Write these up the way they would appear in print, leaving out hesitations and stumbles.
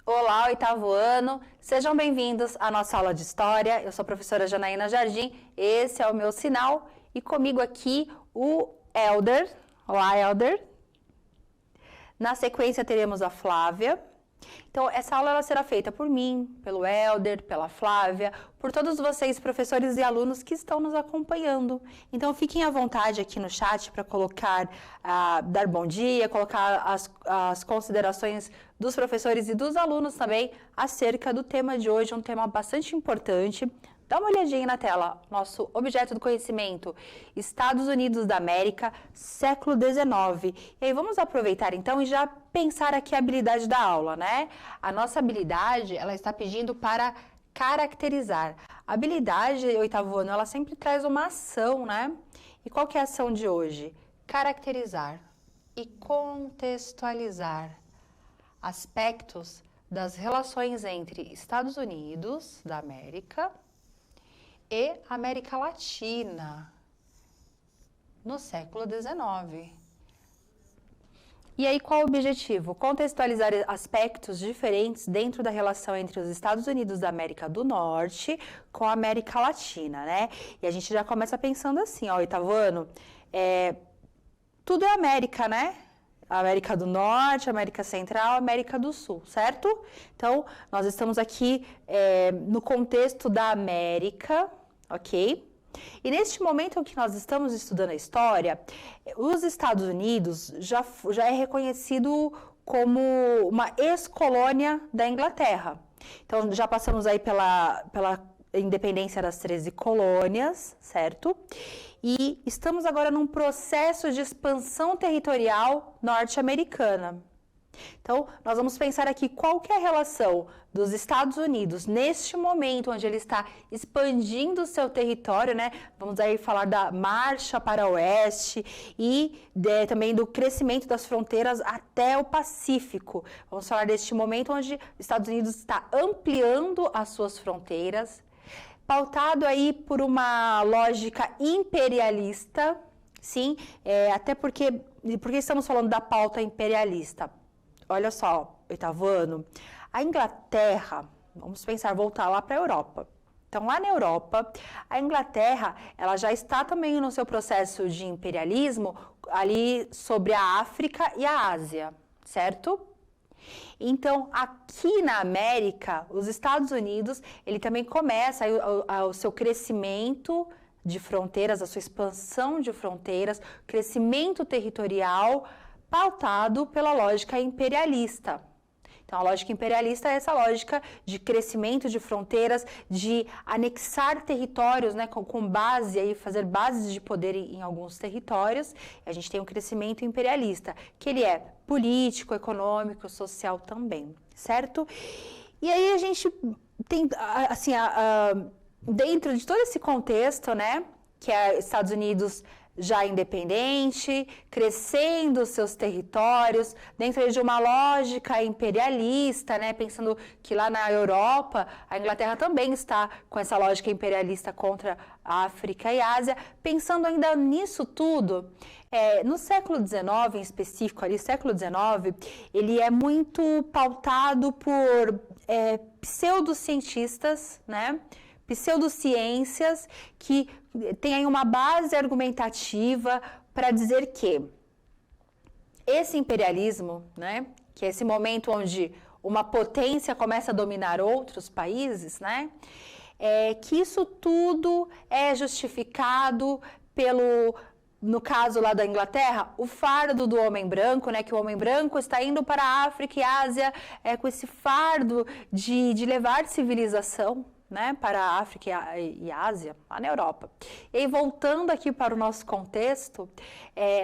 Olá, oitavo ano, sejam bem-vindos à nossa aula de História. Eu sou a professora Janaína Jardim, esse é o meu sinal e comigo aqui o Elder. Olá, Elder. Na sequência teremos a Flávia. Então, essa aula ela será feita por mim, pelo Elder, pela Flávia, por todos vocês, professores e alunos que estão nos acompanhando. Então, fiquem à vontade aqui no chat para colocar, dar bom dia, colocar as considerações dos professores e dos alunos também acerca do tema de hoje, um tema bastante importante. Dá uma olhadinha na tela, nosso objeto do conhecimento, Estados Unidos da América, século XIX. E aí vamos aproveitar então e já pensar aqui a habilidade da aula, né? A nossa habilidade, ela está pedindo para caracterizar. A habilidade, oitavo ano, ela sempre traz uma ação, né? E qual que é a ação de hoje? Caracterizar e contextualizar aspectos das relações entre Estados Unidos da América e América Latina, no século XIX. E aí, qual o objetivo? Contextualizar aspectos diferentes dentro da relação entre os Estados Unidos da América do Norte com a América Latina, né? E a gente já começa pensando assim, ó, oitavo ano, tudo é América, né? América do Norte, América Central, América do Sul, certo? Então, nós estamos aqui no contexto da América, ok? E neste momento em que nós estamos estudando a história, os Estados Unidos já é reconhecido como uma ex-colônia da Inglaterra. Então, já passamos aí pela independência das 13 colônias, certo? E estamos agora num processo de expansão territorial norte-americana. Então, nós vamos pensar aqui qual que é a relação dos Estados Unidos neste momento onde ele está expandindo o seu território, né? Vamos aí falar da marcha para o oeste e também do crescimento das fronteiras até o Pacífico. Vamos falar deste momento onde os Estados Unidos está ampliando as suas fronteiras, pautado aí por uma lógica imperialista, sim, até porque estamos falando da pauta imperialista. Olha só, oitavo ano, a Inglaterra, vamos pensar, voltar lá para a Europa. Então, lá na Europa, a Inglaterra, ela já está também no seu processo de imperialismo ali sobre a África e a Ásia, certo? Então, aqui na América, os Estados Unidos, ele também começa o seu crescimento de fronteiras, a sua expansão de fronteiras, crescimento territorial, pautado pela lógica imperialista. Então, a lógica imperialista é essa lógica de crescimento de fronteiras, de anexar territórios, né, com base, aí, fazer bases de poder em alguns territórios. A gente tem um crescimento imperialista, que ele é político, econômico, social também, certo? E aí a gente tem, assim, dentro de todo esse contexto, né, que é Estados Unidos já independente, crescendo seus territórios, dentro de uma lógica imperialista, né? Pensando que lá na Europa, a Inglaterra também está com essa lógica imperialista contra a África e a Ásia. Pensando ainda nisso tudo, no século XIX, em específico ali, século XIX, ele é muito pautado por pseudocientistas, né? Pseudociências que tem aí uma base argumentativa para dizer que esse imperialismo, né, que é esse momento onde uma potência começa a dominar outros países, né, que isso tudo é justificado pelo, no caso lá da Inglaterra, o fardo do homem branco, né, que o homem branco está indo para a África e Ásia com esse fardo de levar civilização, né, para a África e a Ásia, lá na Europa. E aí, voltando aqui para o nosso contexto,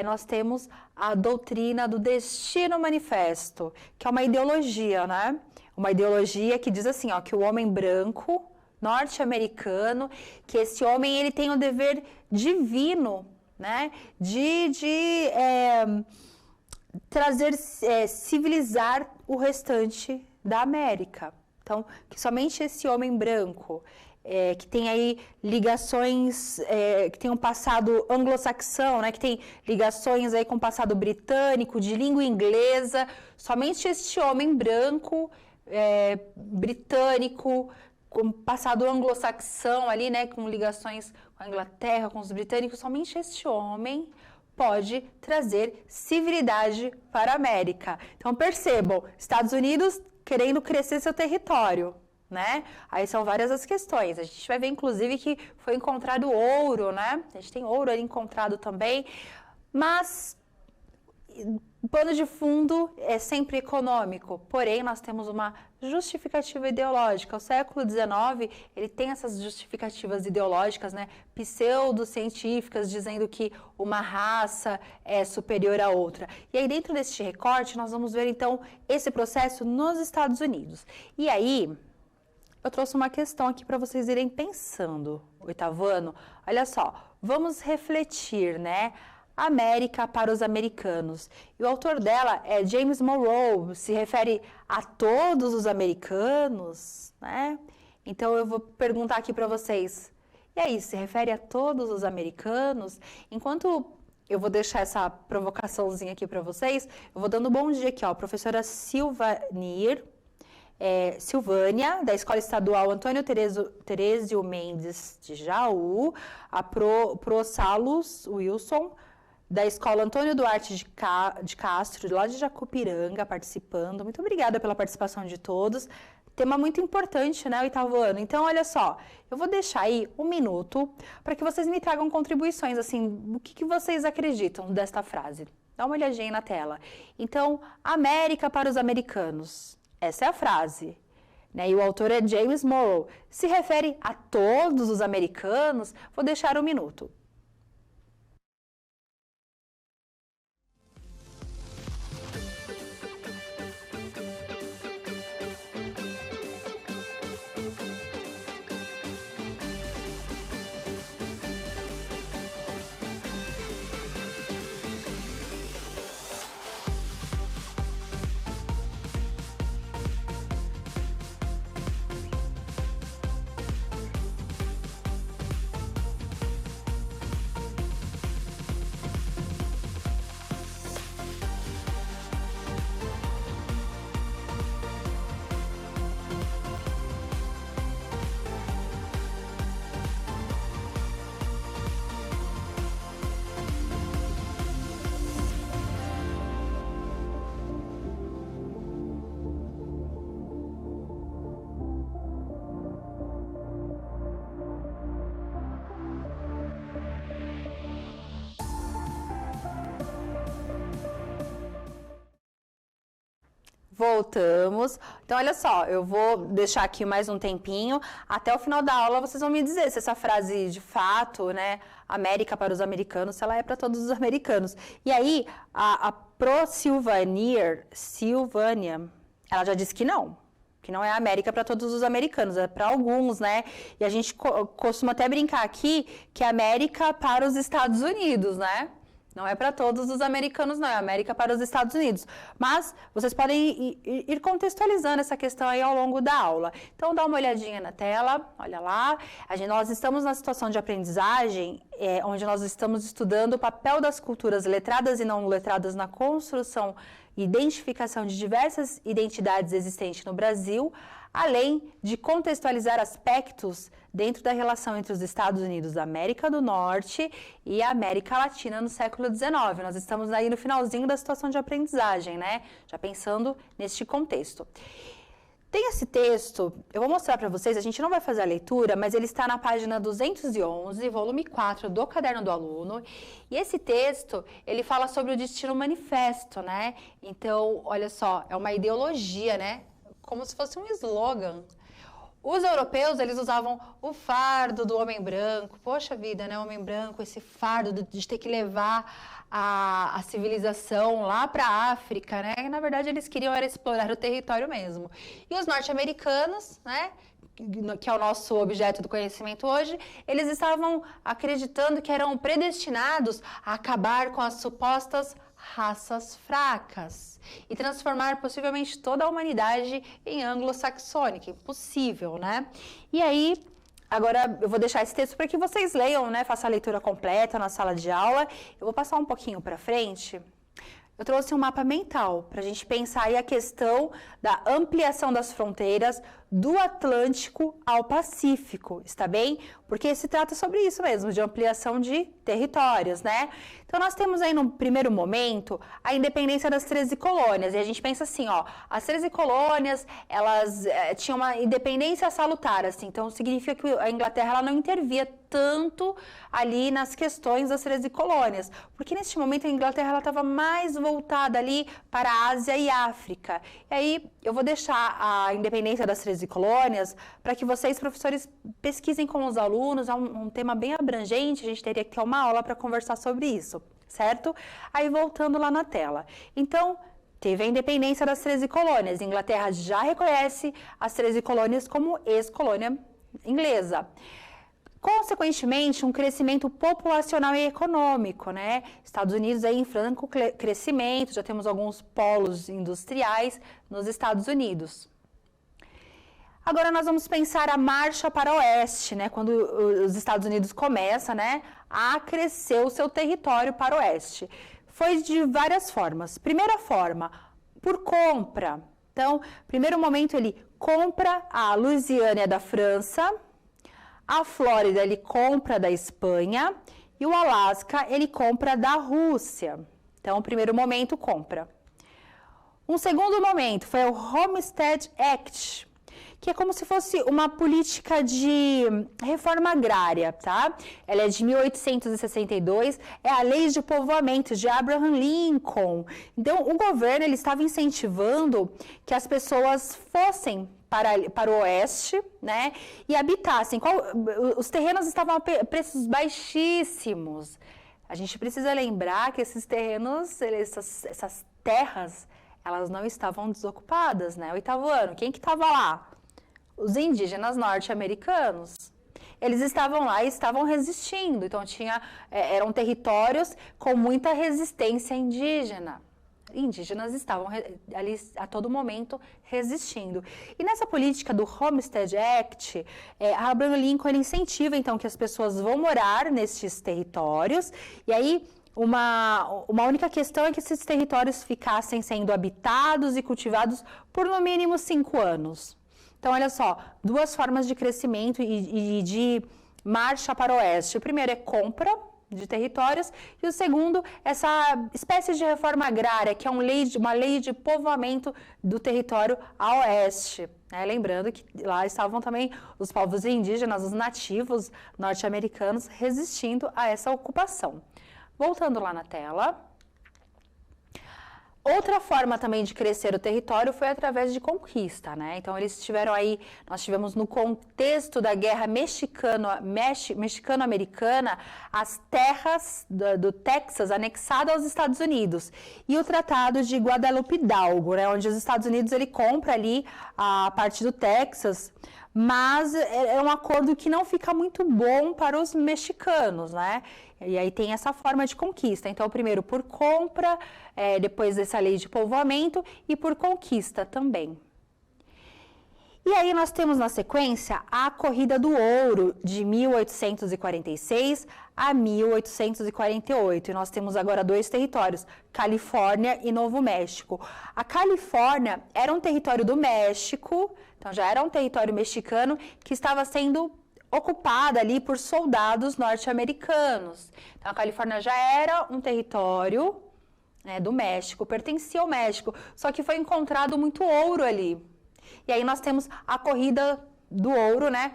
nós temos a doutrina do Destino Manifesto, que é uma ideologia, né? Uma ideologia que diz assim, ó, que o homem branco, norte-americano, que esse homem ele tem o dever divino, né, de trazer, civilizar o restante da América. Então, que somente esse homem branco, que tem aí ligações, que tem um passado anglo-saxão, né, que tem ligações aí com o passado britânico, de língua inglesa, somente este homem branco britânico, com passado anglo-saxão ali, né, com ligações com a Inglaterra, com os britânicos, somente este homem pode trazer civilidade para a América. Então percebam, Estados Unidos querendo crescer seu território, né? Aí são várias as questões. A gente vai ver, inclusive, que foi encontrado ouro, né? A gente tem ouro ali encontrado também, mas o pano de fundo é sempre econômico, porém nós temos uma justificativa ideológica. O século XIX, ele tem essas justificativas ideológicas, né, pseudocientíficas, dizendo que uma raça é superior à outra. E aí dentro desse recorte, nós vamos ver então esse processo nos Estados Unidos. E aí, eu trouxe uma questão aqui para vocês irem pensando, oitavo ano. Olha só, vamos refletir, né? América para os americanos. E o autor dela é James Monroe, se refere a todos os americanos, né? Então eu vou perguntar aqui para vocês, e aí, se refere a todos os americanos? Enquanto eu vou deixar essa provocaçãozinha aqui para vocês, eu vou dando um bom dia aqui, ó, professora Silvânia, da Escola Estadual Antônio Terésio Mendes de Jaú, a Pro Salus Wilson, da Escola Antônio Duarte de Castro, lá de Jacupiranga, participando. Muito obrigada pela participação de todos. Tema muito importante, né, oitavo ano. Então, olha só, eu vou deixar aí um minuto para que vocês me tragam contribuições, assim, o que vocês acreditam desta frase. Dá uma olhadinha aí na tela. Então, América para os americanos. Essa é a frase. Né? E o autor é James Monroe. Se refere a todos os americanos? Vou deixar um minuto. Voltamos. Então, olha só, eu vou deixar aqui mais um tempinho. Até o final da aula, vocês vão me dizer se essa frase de fato, né, América para os americanos, se ela é para todos os americanos. E aí, a Pro Silvânia, ela já disse que não é a América para todos os americanos, é para alguns, né? E a gente costuma até brincar aqui que é América para os Estados Unidos, né? Não é para todos os americanos, não. É América para os Estados Unidos. Mas vocês podem ir contextualizando essa questão aí ao longo da aula. Então, dá uma olhadinha na tela. Olha lá. Nós estamos na situação de aprendizagem, onde nós estamos estudando o papel das culturas letradas e não letradas na construção e identificação de diversas identidades existentes no Brasil, além de contextualizar aspectos dentro da relação entre os Estados Unidos da América do Norte e a América Latina no século XIX. Nós estamos aí no finalzinho da situação de aprendizagem, né? Já pensando neste contexto. Tem esse texto, eu vou mostrar para vocês, a gente não vai fazer a leitura, mas ele está na página 211, volume 4 do Caderno do Aluno. E esse texto, ele fala sobre o destino manifesto, né? Então, olha só, é uma ideologia, né? Como se fosse um slogan. Os europeus, eles usavam o fardo do homem branco. Poxa vida, né? O homem branco, esse fardo de ter que levar a civilização lá para a África, né? E, na verdade, eles queriam era explorar o território mesmo. E os norte-americanos, né? Que é o nosso objeto do conhecimento hoje, eles estavam acreditando que eram predestinados a acabar com as supostas raças fracas e transformar possivelmente toda a humanidade em anglo-saxônica. Impossível, né? E aí, agora eu vou deixar esse texto para que vocês leiam, né? Façam a leitura completa na sala de aula. Eu vou passar um pouquinho para frente. eu trouxe um mapa mental para a gente pensar aí a questão da ampliação das fronteiras do Atlântico ao Pacífico, está bem? Porque se trata sobre isso mesmo, de ampliação de territórios, né? Então, nós temos aí no primeiro momento a independência das 13 colônias, e a gente pensa assim, ó, as 13 colônias, elas tinham uma independência salutar, assim, então significa que a Inglaterra ela não intervia tanto ali nas questões das 13 colônias, porque neste momento a Inglaterra ela estava mais voltada ali para a Ásia e África. E aí eu vou deixar a independência das 13 colônias para que vocês, professores, pesquisem com os alunos, é um tema bem abrangente, a gente teria que ter uma aula para conversar sobre isso, certo? Aí voltando lá na tela. Então, teve a independência das 13 colônias, a Inglaterra já reconhece as 13 colônias como ex-colônia inglesa. Consequentemente, um crescimento populacional e econômico, né? Estados Unidos aí em franco crescimento, já temos alguns polos industriais nos Estados Unidos. Agora nós vamos pensar a marcha para o oeste, né? Quando os Estados Unidos começam, né, a crescer o seu território para o oeste. Foi de várias formas. Primeira forma, por compra. Então, primeiro momento ele compra a Louisiana da França, a Flórida ele compra da Espanha e o Alasca ele compra da Rússia. Então, primeiro momento, compra. Um segundo momento foi o Homestead Act, que é como se fosse uma política de reforma agrária, tá? Ela é de 1862, é a lei de povoamento de Abraham Lincoln. Então, o governo ele estava incentivando que as pessoas fossem para o oeste, né, e habitassem. Os terrenos estavam a preços baixíssimos. A gente precisa lembrar que esses terrenos, essas terras, elas não estavam desocupadas, né? Oitavo ano, quem que estava lá? Os indígenas norte-americanos. Eles estavam lá e estavam resistindo, então eram territórios com muita resistência indígena. Indígenas estavam ali a todo momento resistindo. E nessa política do Homestead Act, Abraham Lincoln ele incentiva então que as pessoas vão morar nesses territórios, e aí uma única questão é que esses territórios ficassem sendo habitados e cultivados por no mínimo 5 anos. Então, olha só, duas formas de crescimento e de marcha para o oeste. O primeiro é compra de territórios, e o segundo, essa espécie de reforma agrária, que é uma lei de povoamento do território a oeste. Né? Lembrando que lá estavam também os povos indígenas, os nativos norte-americanos, resistindo a essa ocupação. Voltando lá na tela. Outra forma também de crescer o território foi através de conquista, né? Então, nós tivemos no contexto da Guerra Mexicano-Americana, as terras do Texas anexadas aos Estados Unidos. E o Tratado de Guadalupe Hidalgo, né? Onde os Estados Unidos ele compra ali a parte do Texas, mas é um acordo que não fica muito bom para os mexicanos, né? E aí tem essa forma de conquista. Então, primeiro por compra, depois dessa lei de povoamento e por conquista também. E aí nós temos na sequência a Corrida do Ouro de 1846 a 1848. E nós temos agora 2 territórios, Califórnia e Novo México. A Califórnia era um território do México, então já era um território mexicano que estava sendo ocupada ali por soldados norte-americanos. Então, a Califórnia já era um território, né, do México, pertencia ao México, só que foi encontrado muito ouro ali. E aí nós temos a corrida do ouro, né,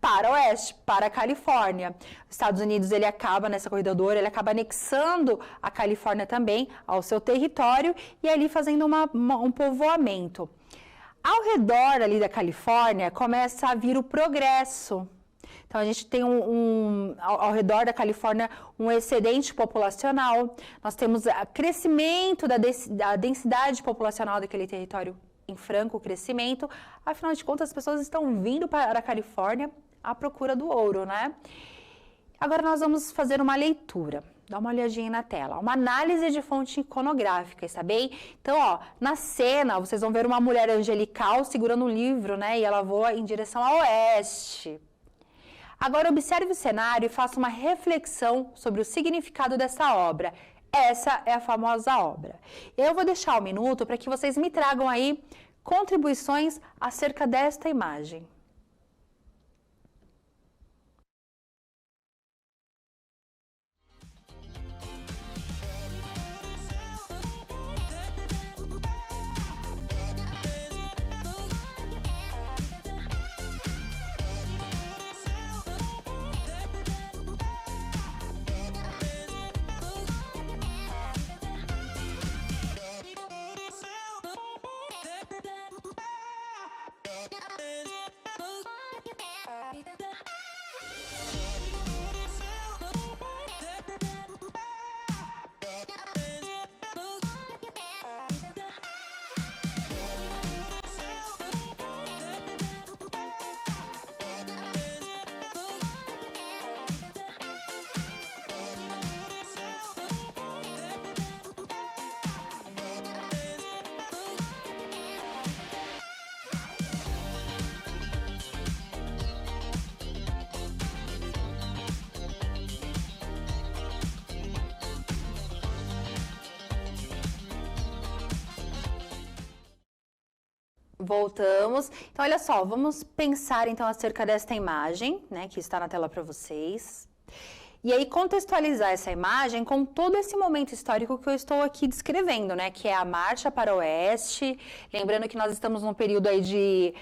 para o oeste, para a Califórnia. Os Estados Unidos, ele acaba, nessa corrida do ouro, ele acaba anexando a Califórnia também ao seu território e ali fazendo um povoamento. Ao redor ali da Califórnia, começa a vir o progresso. Então, a gente tem ao redor da Califórnia um excedente populacional, nós temos crescimento da densidade populacional daquele território em franco crescimento, afinal de contas as pessoas estão vindo para a Califórnia à procura do ouro, né? Agora nós vamos fazer uma leitura, dá uma olhadinha na tela, uma análise de fonte iconográfica, está bem? Então, ó, na cena vocês vão ver uma mulher angelical segurando um livro, né? E ela voa em direção ao oeste. Agora observe o cenário e faça uma reflexão sobre o significado dessa obra. Essa é a famosa obra. E eu vou deixar um minuto para que vocês me tragam aí contribuições acerca desta imagem. Voltamos. Então, olha só, vamos pensar então acerca desta imagem, né, que está na tela para vocês. E aí contextualizar essa imagem com todo esse momento histórico que eu estou aqui descrevendo, né, que é a marcha para o oeste. Lembrando que nós estamos num período aí de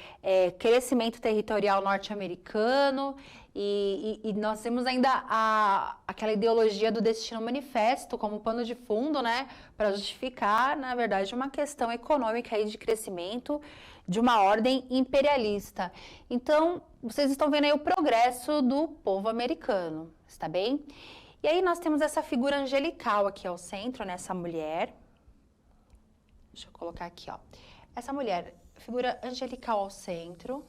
crescimento territorial norte-americano e nós temos ainda aquela ideologia do Destino Manifesto como pano de fundo, né, para justificar, na verdade, uma questão econômica aí de crescimento de uma ordem imperialista. Então, vocês estão vendo aí o progresso do povo americano, está bem? E aí nós temos essa figura angelical aqui ao centro, né, essa mulher. Deixa eu colocar aqui, ó. Essa mulher, figura angelical ao centro,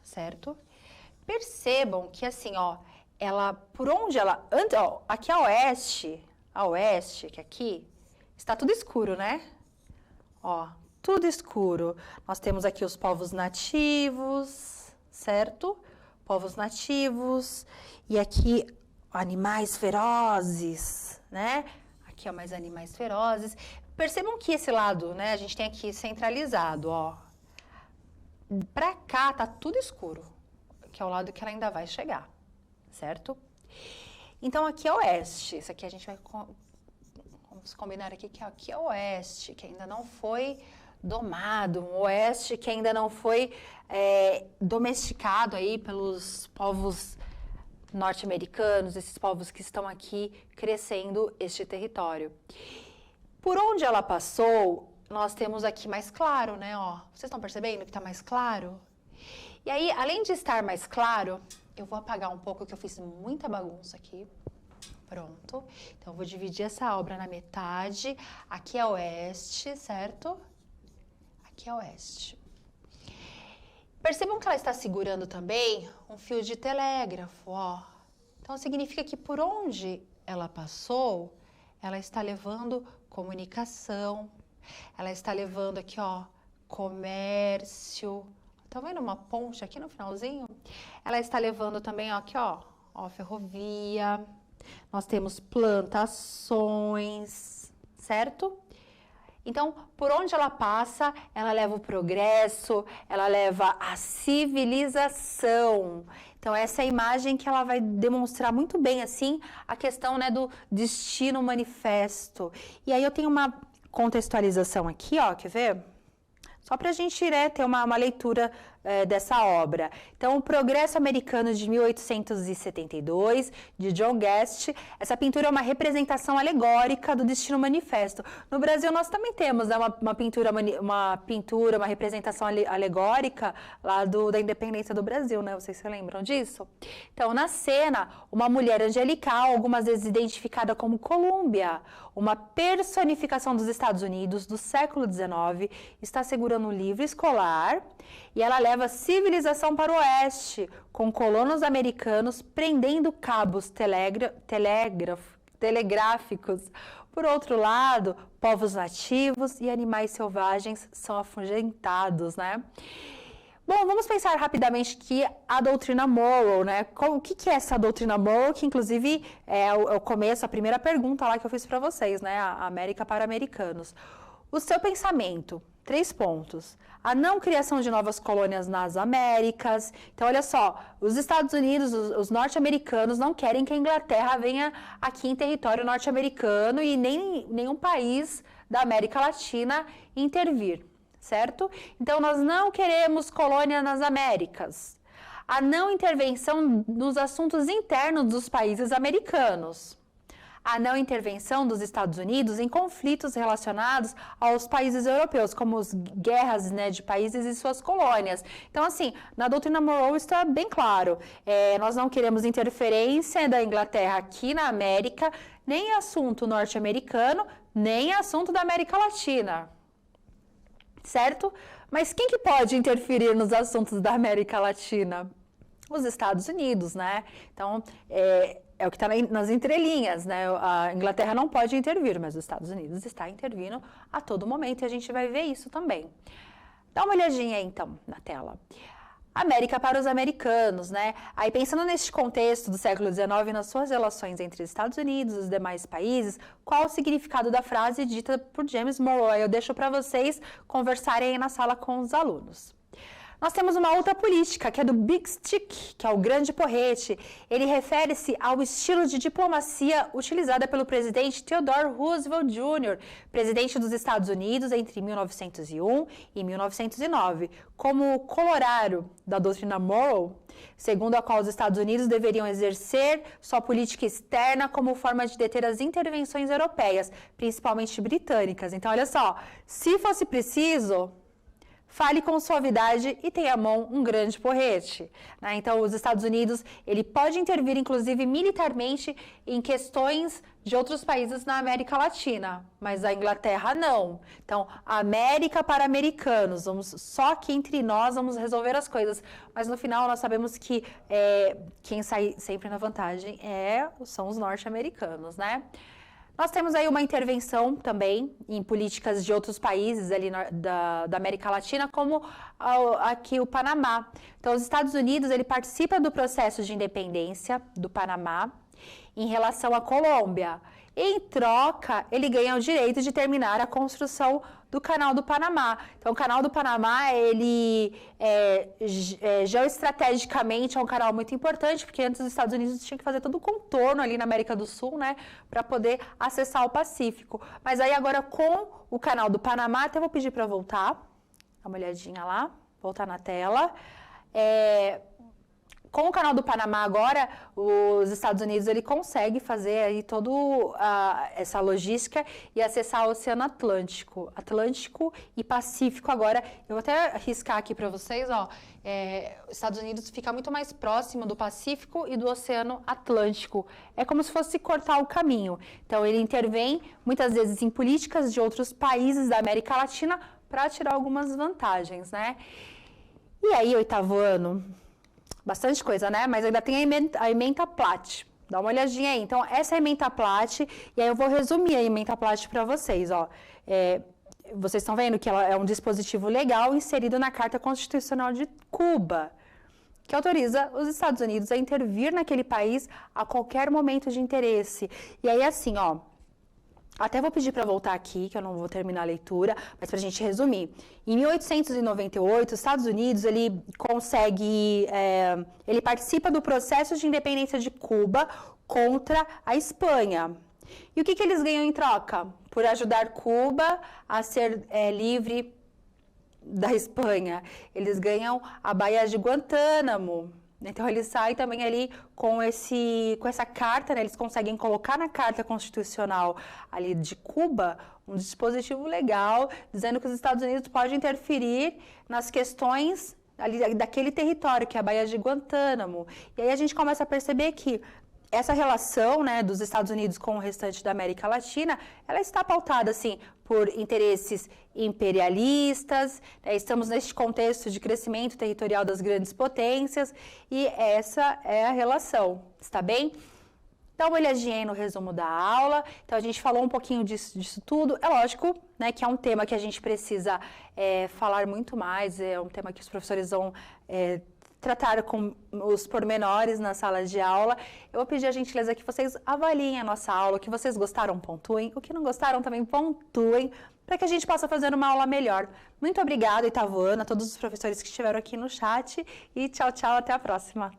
certo? Percebam que assim, ó, ela, por onde ela anda, ó, aqui a oeste, que aqui, está tudo escuro, né? Ó, tudo escuro. Nós temos aqui os povos nativos, certo? Povos nativos. E aqui, animais ferozes, né? Aqui, ó, mais animais ferozes. Percebam que esse lado, né, a gente tem aqui centralizado, ó. Pra cá tá tudo escuro, que é o lado que ela ainda vai chegar, certo? Então, aqui é oeste. Isso aqui a gente vai... Vamos combinar aqui que aqui é oeste, que ainda não foi domado, um oeste que ainda não foi domesticado aí pelos povos norte-americanos, esses povos que estão aqui crescendo este território. Por onde ela passou, nós temos aqui mais claro, né? Ó, vocês estão percebendo que está mais claro? E aí, além de estar mais claro, eu vou apagar um pouco que eu fiz muita bagunça aqui. Pronto. Então, eu vou dividir essa obra na metade. Aqui é oeste, certo? Aqui é oeste. Percebam que ela está segurando também um fio de telégrafo, ó. Então, significa que por onde ela passou, ela está levando comunicação. Ela está levando aqui, ó, comércio. Tá vendo uma ponte aqui no finalzinho? Ela está levando também, ó, aqui, ó, ferrovia. Nós temos plantações, certo? Então, por onde ela passa, ela leva o progresso, ela leva a civilização. Então, essa é a imagem que ela vai demonstrar muito bem, assim, a questão, né, do destino manifesto. E aí eu tenho uma contextualização aqui, ó, quer ver? Só para a gente, né, ter uma leitura dessa obra. Então, o Progresso Americano de 1872, de John Guest. Essa pintura é uma representação alegórica do Destino Manifesto. No Brasil, nós também temos, né, uma representação alegórica lá da independência do Brasil, né? Vocês se lembram disso? Então, na cena, uma mulher angelical, algumas vezes identificada como Colúmbia, uma personificação dos Estados Unidos do século XIX, está segurando um livro escolar e ela leva a civilização para o oeste, com colonos americanos prendendo cabos telegráficos. Por outro lado, povos nativos e animais selvagens são afugentados, né? Bom, vamos pensar rapidamente que a doutrina Monroe, né? O que é essa doutrina Monroe? Que inclusive é o começo, a primeira pergunta lá que eu fiz para vocês, né? A América para americanos. O seu pensamento, 3 pontos. A não criação de novas colônias nas Américas. Então, olha só, os Estados Unidos, os norte-americanos não querem que a Inglaterra venha aqui em território norte-americano e nem nenhum país da América Latina intervir, certo? Então, nós não queremos colônia nas Américas. A não intervenção nos assuntos internos dos países americanos. A não intervenção dos Estados Unidos em conflitos relacionados aos países europeus, como as guerras, né, de países e suas colônias. Então, assim, na doutrina Monroe está bem claro. Nós não queremos interferência da Inglaterra aqui na América, nem assunto norte-americano, nem assunto da América Latina. Certo? Mas quem que pode interferir nos assuntos da América Latina? Os Estados Unidos, né? Então, é o que está nas entrelinhas, né? A Inglaterra não pode intervir, mas os Estados Unidos está intervindo a todo momento e a gente vai ver isso também. Dá uma olhadinha aí, então, na tela. América para os americanos, né? Aí pensando nesse contexto do século XIX, nas suas relações entre os Estados Unidos e os demais países, qual o significado da frase dita por James Monroe? Eu deixo para vocês conversarem aí na sala com os alunos. Nós temos uma outra política, que é do Big Stick, que é o grande porrete. Ele refere-se ao estilo de diplomacia utilizada pelo presidente Theodore Roosevelt Jr., presidente dos Estados Unidos entre 1901 e 1909, como colorário da doutrina Monroe, segundo a qual os Estados Unidos deveriam exercer sua política externa como forma de deter as intervenções europeias, principalmente britânicas. Então, olha só, se fosse preciso, fale com suavidade e tenha à mão um grande porrete, né? Então, os Estados Unidos, ele pode intervir, inclusive, militarmente em questões de outros países na América Latina, mas a Inglaterra não. Então, América para americanos, só que entre nós vamos resolver as coisas. Mas, no final, nós sabemos que quem sai sempre na vantagem são os norte-americanos, né? Nós temos aí uma intervenção também em políticas de outros países ali da América Latina, como aqui o Panamá. Então, os Estados Unidos, ele participa do processo de independência do Panamá em relação à Colômbia. Em troca, ele ganha o direito de terminar a construção do Canal do Panamá. Então, o Canal do Panamá, ele geoestrategicamente é um canal muito importante, porque antes os Estados Unidos tinham que fazer todo o contorno ali na América do Sul, né, para poder acessar o Pacífico. Mas aí agora com o Canal do Panamá, até vou pedir para voltar, dá uma olhadinha lá, voltar na tela. Com o Canal do Panamá agora, os Estados Unidos ele consegue fazer aí toda essa logística e acessar o Oceano Atlântico e Pacífico agora. Eu vou até riscar aqui para vocês, ó. Os Estados Unidos fica muito mais próximo do Pacífico e do Oceano Atlântico. É como se fosse cortar o caminho. Então, ele intervém muitas vezes em políticas de outros países da América Latina para tirar algumas vantagens, né? E aí, 8º ano... Bastante coisa, né? Mas ainda tem a ementa Platt. Dá uma olhadinha aí. Então, essa é a ementa Platt. E aí eu vou resumir a ementa Platt para vocês, ó. Vocês estão vendo que ela é um dispositivo legal inserido na Carta Constitucional de Cuba, que autoriza os Estados Unidos a intervir naquele país a qualquer momento de interesse. E aí, assim, ó... Até vou pedir para voltar aqui, que eu não vou terminar a leitura, mas para a gente resumir. Em 1898, os Estados Unidos, ele participa do processo de independência de Cuba contra a Espanha. E o que eles ganham em troca? Por ajudar Cuba a ser livre da Espanha. Eles ganham a Baía de Guantánamo. Então, eles saem também ali com essa carta, né? Eles conseguem colocar na Carta Constitucional ali de Cuba um dispositivo legal, dizendo que os Estados Unidos podem interferir nas questões ali daquele território, que é a Baía de Guantánamo. E aí a gente começa a perceber que essa relação, né, dos Estados Unidos com o restante da América Latina, ela está pautada, assim, por interesses imperialistas, né? Estamos neste contexto de crescimento territorial das grandes potências, e essa é a relação, está bem? dá uma olhadinha aí no resumo da aula. Então, a gente falou um pouquinho disso tudo. É lógico, né, que é um tema que a gente precisa falar muito mais, é um tema que os professores vão tratar com os pormenores na sala de aula. Eu vou pedir a gentileza que vocês avaliem a nossa aula, o que vocês gostaram, pontuem, o que não gostaram também pontuem, para que a gente possa fazer uma aula melhor. Muito obrigada, Itavuana, a todos os professores que estiveram aqui no chat, e tchau, tchau, até a próxima.